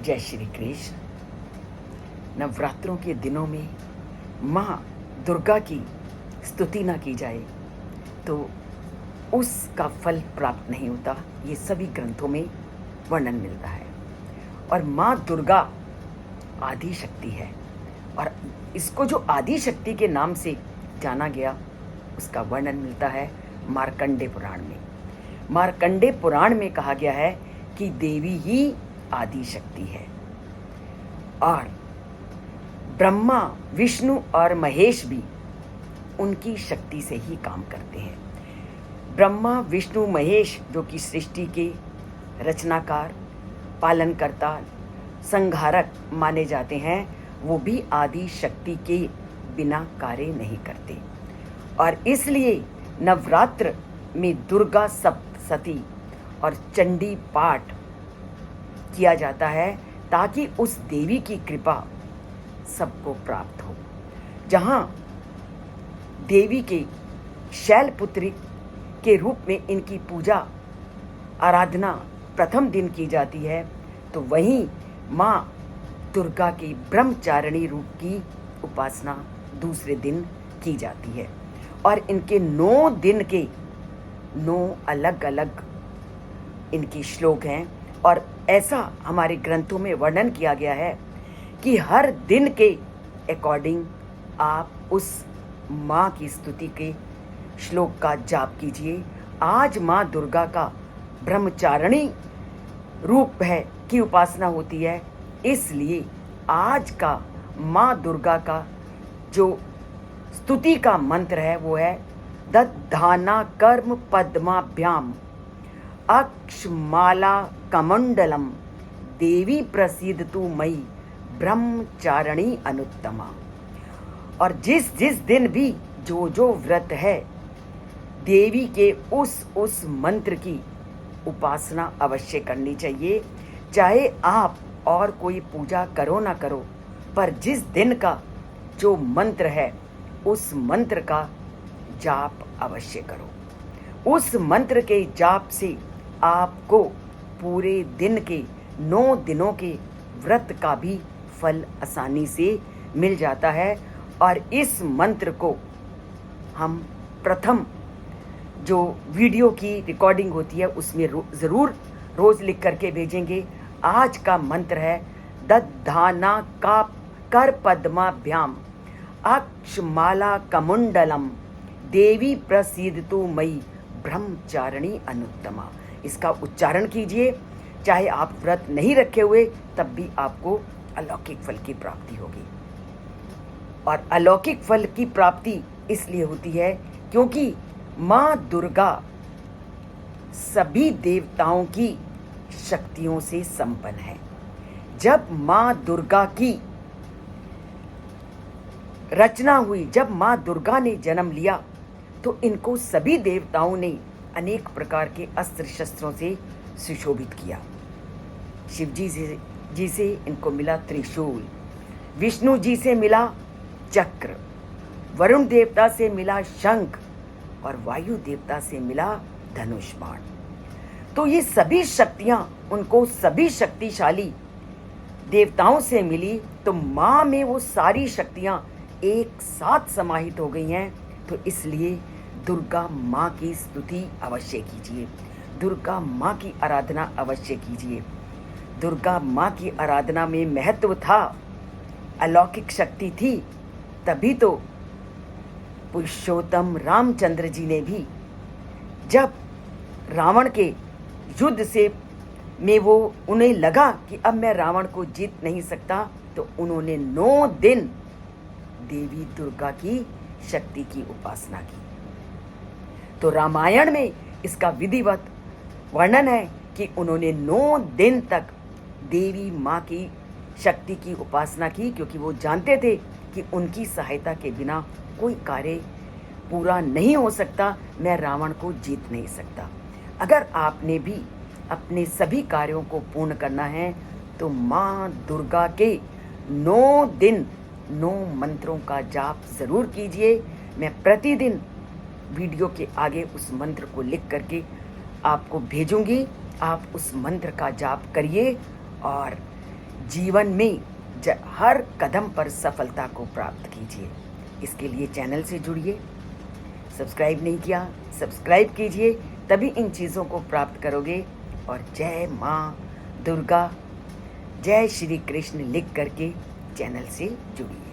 जय श्री कृष्ण। नवरात्रों के दिनों में माँ दुर्गा की स्तुति ना की जाए तो उसका फल प्राप्त नहीं होता। ये सभी ग्रंथों में वर्णन मिलता है। और माँ दुर्गा आदि शक्ति है और इसको जो आदि शक्ति के नाम से जाना गया उसका वर्णन मिलता है मार्कंडे पुराण में। मार्कंडे पुराण में कहा गया है कि देवी ही आदि शक्ति है और ब्रह्मा, विष्णु और महेश भी उनकी शक्ति से ही काम करते हैं। ब्रह्मा, विष्णु, महेश जो कि सृष्टि के रचनाकार, पालनकर्ता, संहारक माने जाते हैं, वो भी आदि शक्ति के बिना कार्य नहीं करते। और इसलिए नवरात्र में दुर्गा सप्तशती और चंडी पाठ किया जाता है ताकि उस देवी की कृपा सबको प्राप्त हो। जहाँ देवी के शैलपुत्री के रूप में इनकी पूजा आराधना प्रथम दिन की जाती है, तो वहीं माँ दुर्गा की ब्रह्मचारिणी रूप की उपासना दूसरे दिन की जाती है। और इनके 9 दिन के 9 अलग अलग इनकी श्लोक हैं और ऐसा हमारे ग्रंथों में वर्णन किया गया है कि हर दिन के अकॉर्डिंग आप उस माँ की स्तुति के श्लोक का जाप कीजिए। आज माँ दुर्गा का ब्रह्मचारिणी रूप है की उपासना होती है, इसलिए आज का माँ दुर्गा का जो स्तुति का मंत्र है वो है दधाना कर्म पद्माभ्याम अक्षमाला कमंडलम देवी प्रसीदतु मयि ब्रह्मचारिणी अनुत्तमा। और जिस जिस दिन भी जो व्रत है देवी के उस मंत्र की उपासना अवश्य करनी चाहिए। चाहे आप और कोई पूजा करो ना करो, पर जिस दिन का जो मंत्र है उस मंत्र का जाप अवश्य करो। उस मंत्र के जाप से आपको पूरे दिन के 9 दिनों के व्रत का भी फल आसानी से मिल जाता है। और इस मंत्र को हम प्रथम जो वीडियो की रिकॉर्डिंग होती है उसमें ज़रूर रोज़ लिख करके भेजेंगे। आज का मंत्र है दधाना का कर पद्माभ्याम अक्षमाला कमुंडलम देवी प्रसीदतु मयि ब्रह्मचारिणी अनुत्तमा। इसका उच्चारण कीजिए। चाहे आप व्रत नहीं रखे हुए तब भी आपको अलौकिक फल की प्राप्ति होगी। और अलौकिक फल की प्राप्ति इसलिए होती है क्योंकि माँ दुर्गा सभी देवताओं की शक्तियों से संपन्न है। जब माँ दुर्गा की रचना हुई, जब माँ दुर्गा ने जन्म लिया, तो इनको सभी देवताओं ने अनेक प्रकार के अस्त्र शस्त्रों से सुशोभित किया। शिव जी से इनको मिला त्रिशूल, विष्णु जी से मिला चक्र, वरुण देवता से मिला शंख और वायु देवता से मिला धनुष बाण। तो ये सभी शक्तियां उनको सभी शक्तिशाली देवताओं से मिली, तो माँ में वो सारी शक्तियां एक साथ समाहित हो गई हैं। तो इसलिए दुर्गा माँ की स्तुति अवश्य कीजिए, दुर्गा माँ की आराधना अवश्य कीजिए। दुर्गा माँ की आराधना में महत्व था, अलौकिक शक्ति थी, तभी तो पुरुषोत्तम रामचंद्र जी ने भी जब रावण के युद्ध से में वो उन्हें लगा कि अब मैं रावण को जीत नहीं सकता, तो उन्होंने 9 दिन देवी दुर्गा की शक्ति की उपासना की। तो रामायण में इसका विधिवत वर्णन है कि उन्होंने 9 दिन तक देवी माँ की शक्ति की उपासना की, क्योंकि वो जानते थे कि उनकी सहायता के बिना कोई कार्य पूरा नहीं हो सकता, मैं रावण को जीत नहीं सकता। अगर आपने भी अपने सभी कार्यों को पूर्ण करना है तो माँ दुर्गा के 9 दिन 9 मंत्रों का जाप ज़रूर कीजिए। मैं प्रतिदिन वीडियो के आगे उस मंत्र को लिख करके आपको भेजूंगी। आप उस मंत्र का जाप करिए और जीवन में हर कदम पर सफलता को प्राप्त कीजिए। इसके लिए चैनल से जुड़िए। सब्सक्राइब नहीं किया, सब्सक्राइब कीजिए, तभी इन चीज़ों को प्राप्त करोगे। और जय माँ दुर्गा, जय श्री कृष्ण लिख करके चैनल से जुड़िए।